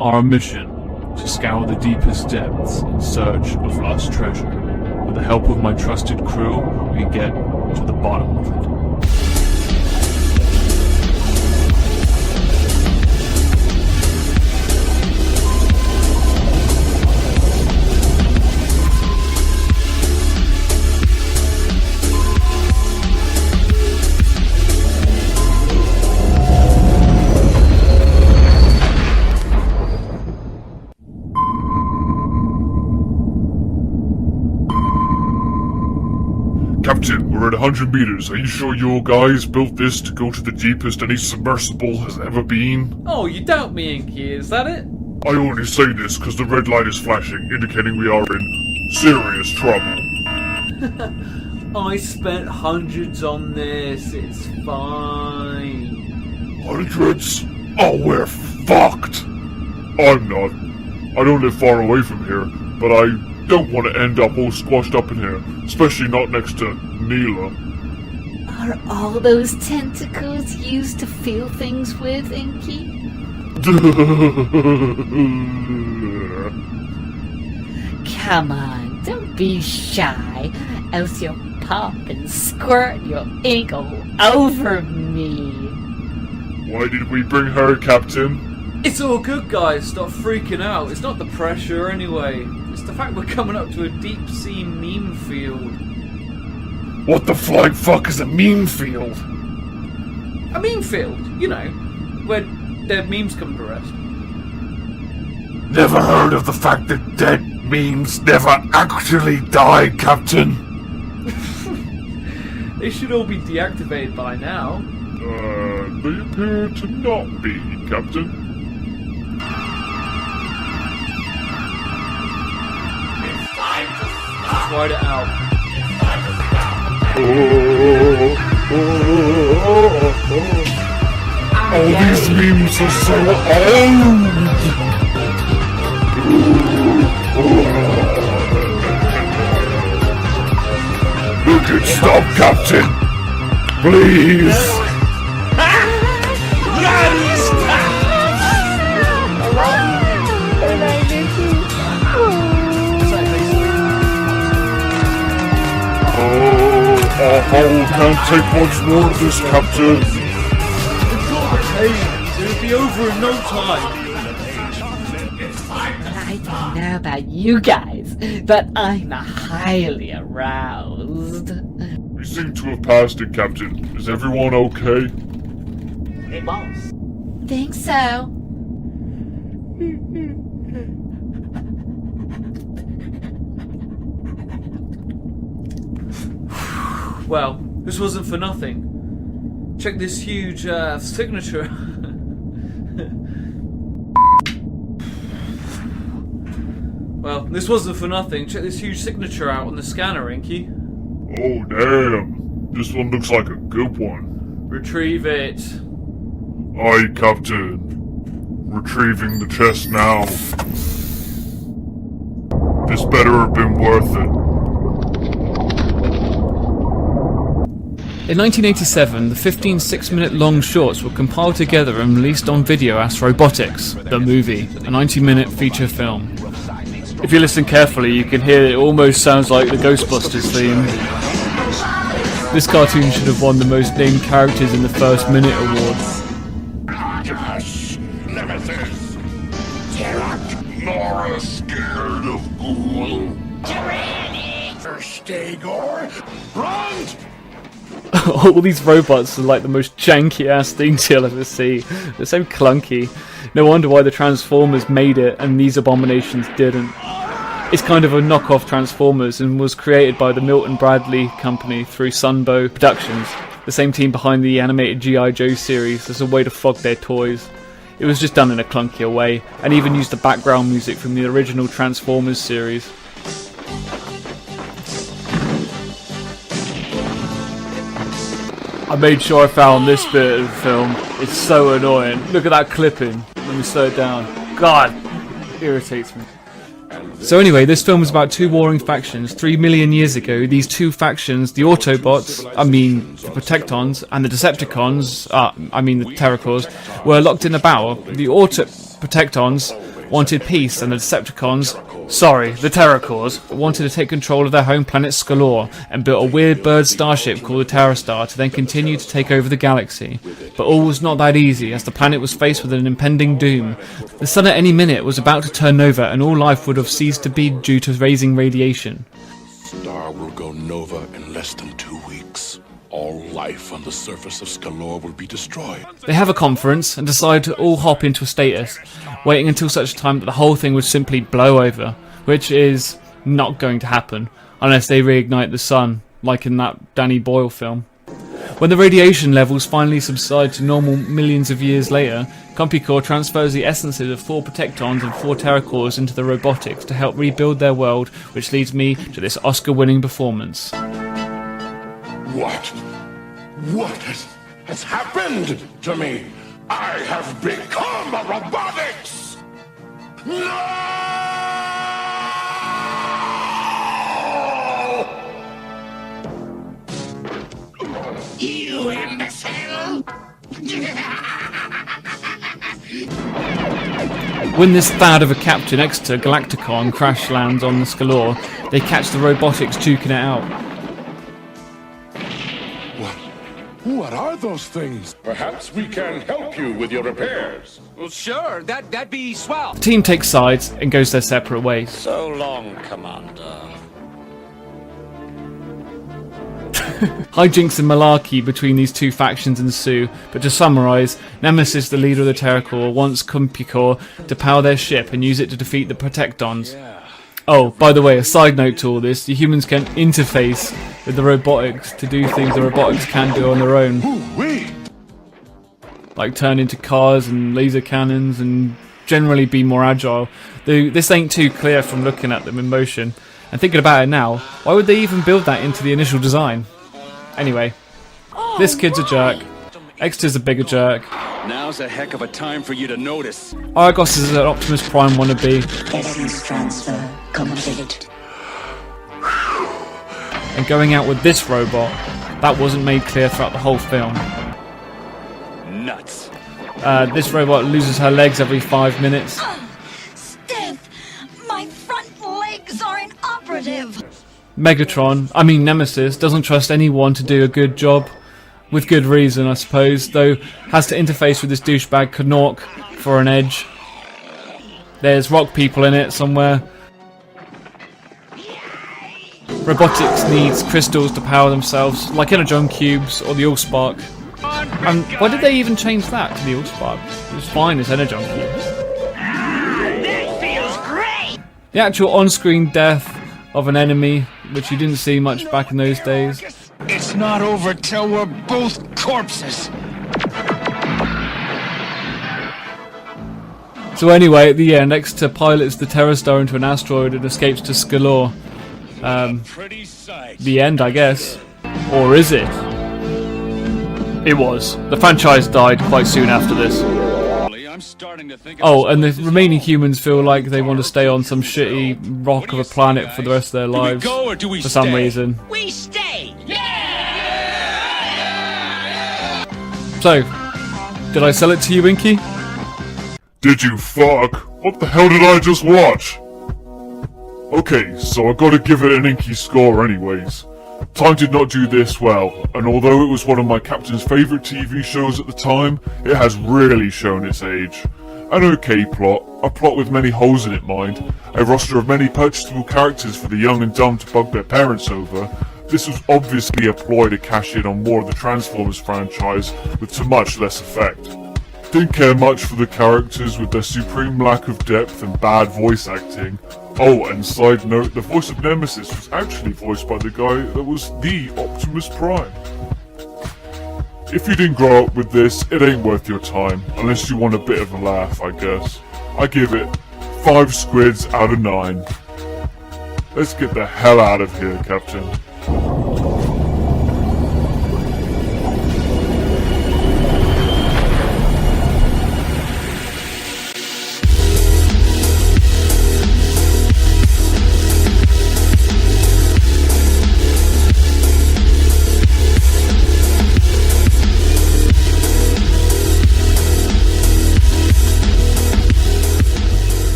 Our mission: to scour the deepest depths in search of lost treasure. With the help of my trusted crew, we get to the bottom of it. Captain, we're at 100 meters. Are you sure your guys built this to go to the deepest any submersible has ever been? Oh, you doubt me, Inky, is that it? I only say this because the red light is flashing, indicating we are in serious trouble. I spent hundreds on this, it's fine. Hundreds? Oh, we're fucked! I'm not. I don't live far away from here, but I don't want to end up all squashed up in here, especially not next to Neela. Are all those tentacles used to feel things with, Inky? Come on, don't be shy, else you'll pop and squirt your ink all over me. Why did we bring her, Captain? It's all good, guys, stop freaking out. It's not the pressure anyway. It's the fact we're coming up to a deep sea meme field. What the flying fuck is a meme field? A meme field, you know, where dead memes come to rest. Never heard of the fact that dead memes never actually die, Captain. They should all be deactivated by now. They appear to not be, Captain. Let's ride it out. Oh, these memes are so old! Look it, stop, Captain! Please! Our hull can't take much more of this, Captain. It'll be over in no time. I don't know about you guys, but I'm highly aroused. We seem to have passed it, Captain. Is everyone okay? Hey, boss. Think so. Well, this wasn't for nothing. Check this huge signature. Well, this wasn't for nothing. Check this huge signature out on the scanner, Inky. Oh, damn. This one looks like a good one. Retrieve it. Aye, Captain. Retrieving the chest now. This better have been worth it. In 1987, the 15 6-minute long shorts were compiled together and released on video as Robotix, the movie, a 90-minute feature film. If you listen carefully, you can hear it almost sounds like the Ghostbusters theme. This cartoon should have won the most named characters in the first minute award. Nora scared of ghoul. Stegor. Grunt! All these robots are like the most janky ass things you'll ever see. They're so clunky. No wonder why the Transformers made it and these abominations didn't. It's kind of a knockoff Transformers and was created by the Milton Bradley company through Sunbow Productions, the same team behind the animated G.I. Joe series, as a way to flog their toys. It was just done in a clunkier way, and even used the background music from the original Transformers series. I made sure I found this bit of the film. It's so annoying. Look at that clipping. Let me slow it down. God, it irritates me. So anyway, this film was about two warring factions. 3 million years ago, these two factions, the Autobots, the Protectons, and the Decepticons, the Terracors, were locked in a battle. The Protectons wanted peace, and the Terracores wanted to take control of their home planet Skalor and built a weird bird starship called the Terrastar to then continue to take over the galaxy. But all was not that easy, as the planet was faced with an impending doom. The sun at any minute was about to turn nova, and all life would have ceased to be due to raising radiation. Star will go nova in less than 2 weeks. All life on the surface of Skalor will be destroyed. They have a conference and decide to all hop into a status, waiting until such time that the whole thing would simply blow over, which is not going to happen unless they reignite the sun, like in that Danny Boyle film. When the radiation levels finally subside to normal millions of years later, INKYSQUID transfers the essences of 4 Protectons and 4 Terracores into the Robotix to help rebuild their world, which leads me to this Oscar-winning performance. What has happened to me? I have become a Robotix! No! You imbecile! When this thad of a captain next to Galacticon crash lands on the Skalor, they catch the Robotix duking it out. What are those things? Perhaps we can help you with your repairs. Well, sure, that'd be swell. The team takes sides and goes their separate ways. So long, Commander. Hijinks and malarkey between these two factions ensue, but to summarise, Nemesis, the leader of the Terracore, wants INKYSQUID to power their ship and use it to defeat the Protectons. Oh, by the way, a side note to all this, the humans can interface with the Robotix to do things the Robotix can do on their own. Like turn into cars and laser cannons and generally be more agile. Though this ain't too clear from looking at them in motion. And thinking about it now, why would they even build that into the initial design? Anyway, this kid's a jerk. Exeter's a bigger jerk. Now's a heck of a time for you to notice. Argos is an Optimus Prime wannabe. Essence transfer complete. And going out with this robot, that wasn't made clear throughout the whole film. Nuts. This robot loses her legs every 5 minutes. Stiff! My front legs are inoperative! Nemesis, doesn't trust anyone to do a good job. With good reason, I suppose, though has to interface with this douchebag Knork for an edge. There's rock people in it somewhere. Robotix needs crystals to power themselves, like Energon cubes or the Allspark. And why did they even change that to the Allspark? It was fine as Energon cubes. This feels great! The actual on-screen death of an enemy, which you didn't see much back in those days. It's not over till we're both corpses. So anyway, at the end, Exeter pilots the Terrastar into an asteroid and escapes to Skalor. The end, I guess. Or is it? It was. The franchise died quite soon after this. Oh, and the remaining humans feel like they want to stay on some shitty rock of a planet for the rest of their lives. For some reason. We stay! So, did I sell it to you, Inky? Did you fuck? What the hell did I just watch? Okay, so I gotta give it an Inky score anyways. Time did not do this well, and although it was one of my captain's favourite TV shows at the time, it has really shown its age. An okay plot, a plot with many holes in it mind, a roster of many purchasable characters for the young and dumb to bug their parents over. This was obviously a ploy to cash in on more of the Transformers franchise, with to much less effect. Didn't care much for the characters with their supreme lack of depth and bad voice acting. Oh, and side note, the voice of Nemesis was actually voiced by the guy that was the Optimus Prime. If you didn't grow up with this, it ain't worth your time, unless you want a bit of a laugh, I guess. I give it 5 squids out of 9. Let's get the hell out of here, Captain.